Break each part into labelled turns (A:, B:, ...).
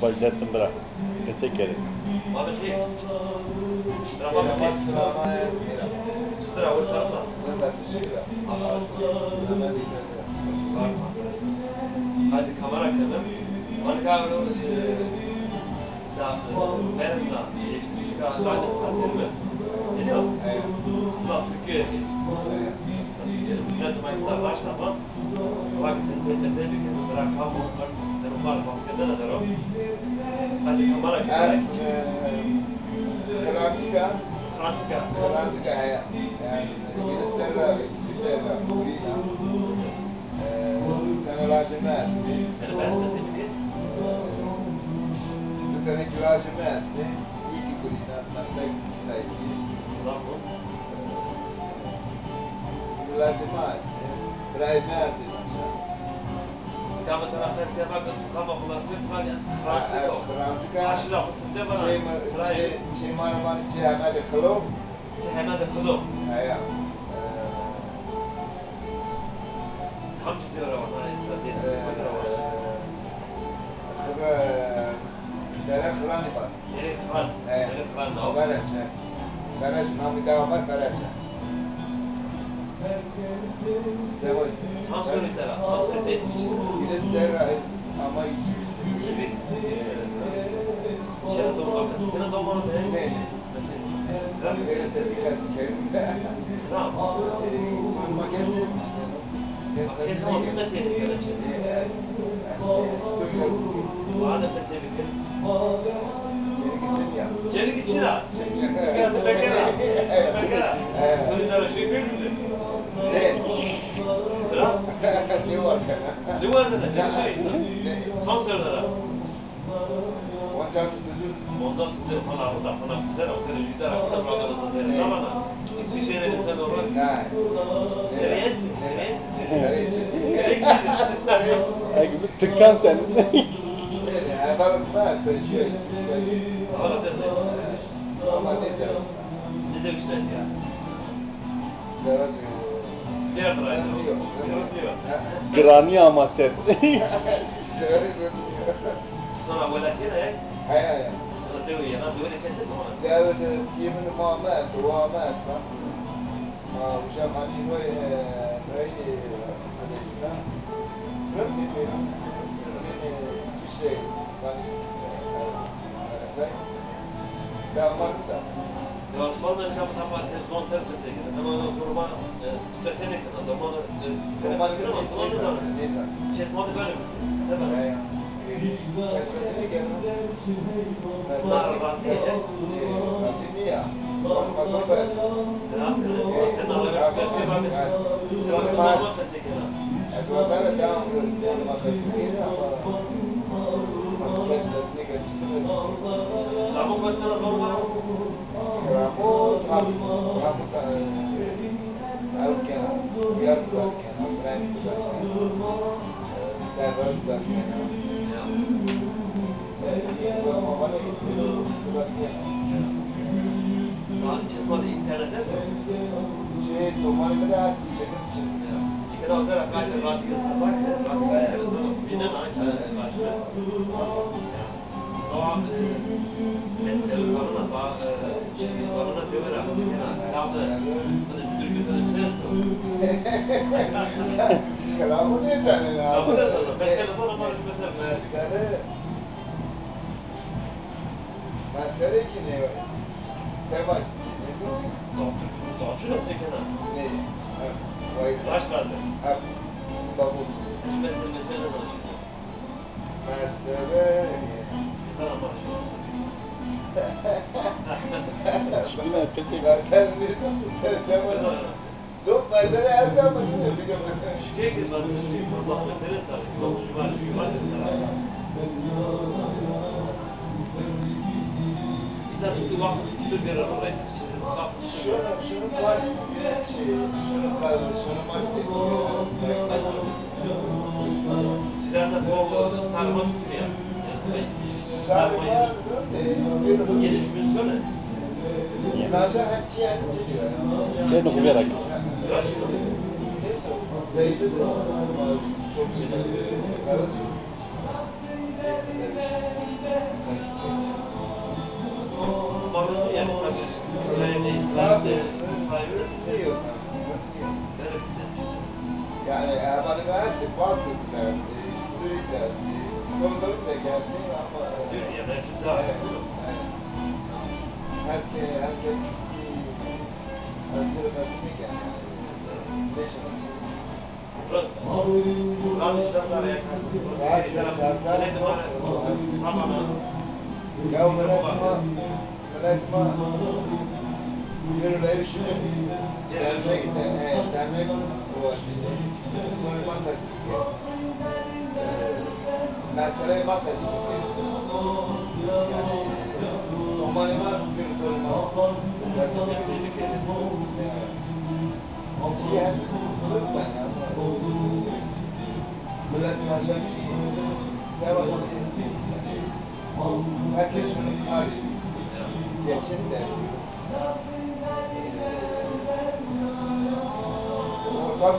A: Başlattım bırak. Desek gerek.
B: Abi şey, Bravo, şartla. Hadi kamera kızım. Mankavro benim de geçmiş gazaydı partnerimiz. Biliyor musun? Sıla Türkiye'ye ne zaman gider başlama. Vakitinde mesela bir kez bırakmam onlar. Onlar baskıda ne der o? Hadi kamera kızım.
C: Krantika ya. Yani İngilizlerle, İsviçrelerle, Burina. Kanalajime.
B: Yani ben size söyleyeyim.
C: Tutane kilajime. İki Burina. Nasıl sayki.
B: Tamam.
C: Kilajime. Brayme.
B: Kama taraftar kama kama kullanıyor var ya.
C: Krantika.
B: Aşırı apısında bana.
C: Şey maramanı hemen de kılım.
B: Hemen de kılım.
C: Ya.
B: Kaç diyor ama destek koyuyor ama.
C: Sıra dere kıranı var.
B: Nereye kıran? Nereye kıran da o.
C: Verece. Verece. Namı devam var verece. Sevas.
B: Sansürü taraf. Sansürü teslim için.
C: İngilizler ama İngiliz.
B: İçeri doğru bakasın. Yine doğmanı beğenir.
C: Ne?
B: Mesela.
C: Nereye tepkiler sikerim.
B: Tamam.
C: Sorma geldi.
B: Kes ama bir mesele gelecek. Madem mesele bir kez. Çelik için ha. Ya da bekara. Bekara. Bunlar şey bir mi?
C: Ne?
B: Sıra?
C: Ne var?
B: Ne var da ne şey? Son sorulara. Ondan sonra falan güzel o kadar yüzler hakkında buralarınızda deriz ama İsviçre'nin sen olur. Nereye?
A: Ay gibi tıkkan sen.
B: Ne demişler ya? Diğer tarafı.
A: Granny ama sen.
B: Sonra böyle yine
C: Hayır.
B: sonra diyor ya nasıl böyle keses ama.
C: David yemin muammas muammas ba. وش مالي هو هاي الإسلام ربي فينا سويسرا كان ده مرة
B: Ya sonra kapı tapattı son serpese gibi. Ama o duruma tutasene kadar zaman
C: Roman
B: zaman Çesmadı böyle mi? Sebep.
C: Rasimiya. Masal bas. Adwala devam ediyor. Makasimiya ama kesmesine geçti.
B: Tamam başına sorma.
C: Ramon أوكي يرضى كان أمران سبب
B: Çesmadı internete
C: şey normalde de az diyecektim şimdi.
B: İki daha kadar kaydı radyo sabah radyo binen aynı başta. Doğa mesele soruna şimdi soruna diyor ya kaldı bir gün ses
C: Kelamı ne tane ya?
B: Kelamı ne tane? Mesele bana barış mesele.
C: Mesele ki ne? Savaş.
B: Dağcı da tekene.
C: Ne?
B: Baş kaldı.
C: Hep babul.
B: Mesele ne olacak?
C: Mesele.
B: Sana barış.
A: Şimdi peki.
C: Mesele ne? Zor mesele her zaman yine biliyorum.
B: Şuraya gir ben de şey Allah mesele tabii. Dokuz var, şu var mesela. Bir tane bir vakit bir bir araya sıçradı.
C: Şunu var şunu mastik.
B: Çilerden bu sarma tutuyor. Sarma yedi şunu söyle.
C: Nasıl hatiye çekiyor?
A: Ben okuyarak.
B: sahibi
C: Diyor.
B: neresinde?
C: Yani hemen üniversite bahsettiler, müritler, soruları da geldi ama...
B: Dünyada hepsi sahibi.
C: Herkes sırasını geldi. Beş arası.
B: Buranın işlemleri yakın. Tamam.
C: Ya öğretmen yürüleri şimdi dernek Müslüman tasdik mesele makasik yani Omanıma bir soruma Ciğer lütfen ya Bülent Paşa sevaplı herkes şunu arıyor geçin de ortak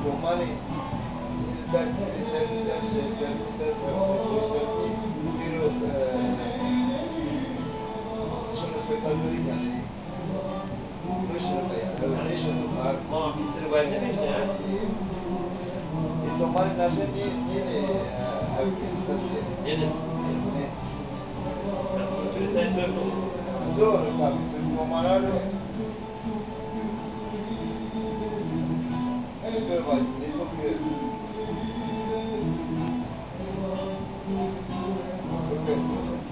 C: Romani sono spettatori yani
B: Ama bir bayda ne işte ya?
C: Romani nasıl yeni
B: Yeniz. Otoriteyi söyle.
C: zor tabii romanlar Böyle var, ne sokuyor?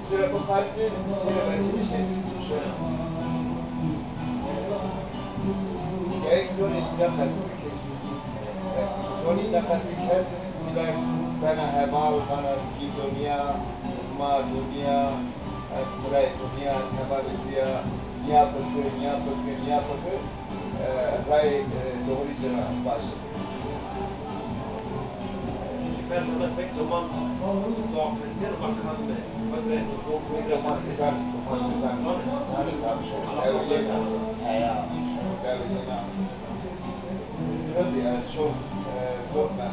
C: Sıra bu kalbin çevresi bir şey. Şöyle. Gerek zor iddiakat. Zor iddiakat her bilen bana hemal, bana ki dünya, ma dünya, buraya dünya, hemal dünya, niye bakıyor, Ray doğru icra başladı.
B: Ben sana pek zaman doğum fesler bakan be. Bak ben doğum
C: Zaman güzel. Hani tabii devletine. Ya. Devletine. Tabii yani çok zor ben.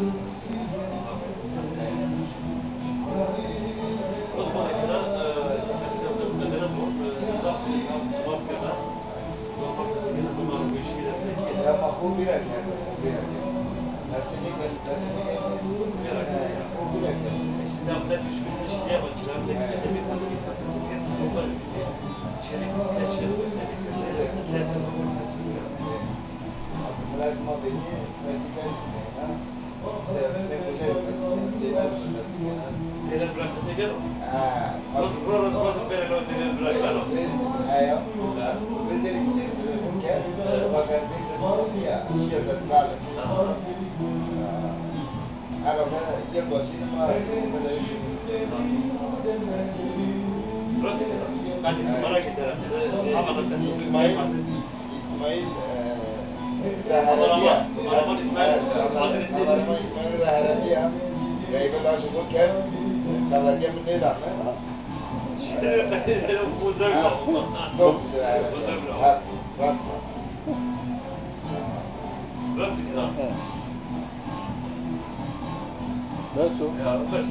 B: O zamana kadar mesela Sivas'ta
C: Ya makul bir erken. Kesinlikle. O bir erken.
B: Şimdi hafta düşkün ilişkiye bakacağım. İşte bir kadın insan kesinlikle toplar ülke. Çelik keşfedi gösterdik. Sensin o
C: Bırakma beni vesile
B: Zeynep bırakırsa gel o.
C: Nasıl
B: beren o Zeynep bıraklar o.
C: Beceriksizlik bırakırken fakat bir ya yazıklar. Araba yılbaşını
B: Bırak ben merak ederim. Havanın kasası
C: İsmail
B: Aman İsmail
C: İsmail Laharadia Gaybola Şukurken Kavadya mı ne zaman?
B: Muzavla.
C: Çok güzel. Bırakma.
B: Bıraktık ya.
A: Nasıl?
B: Ya, bırak.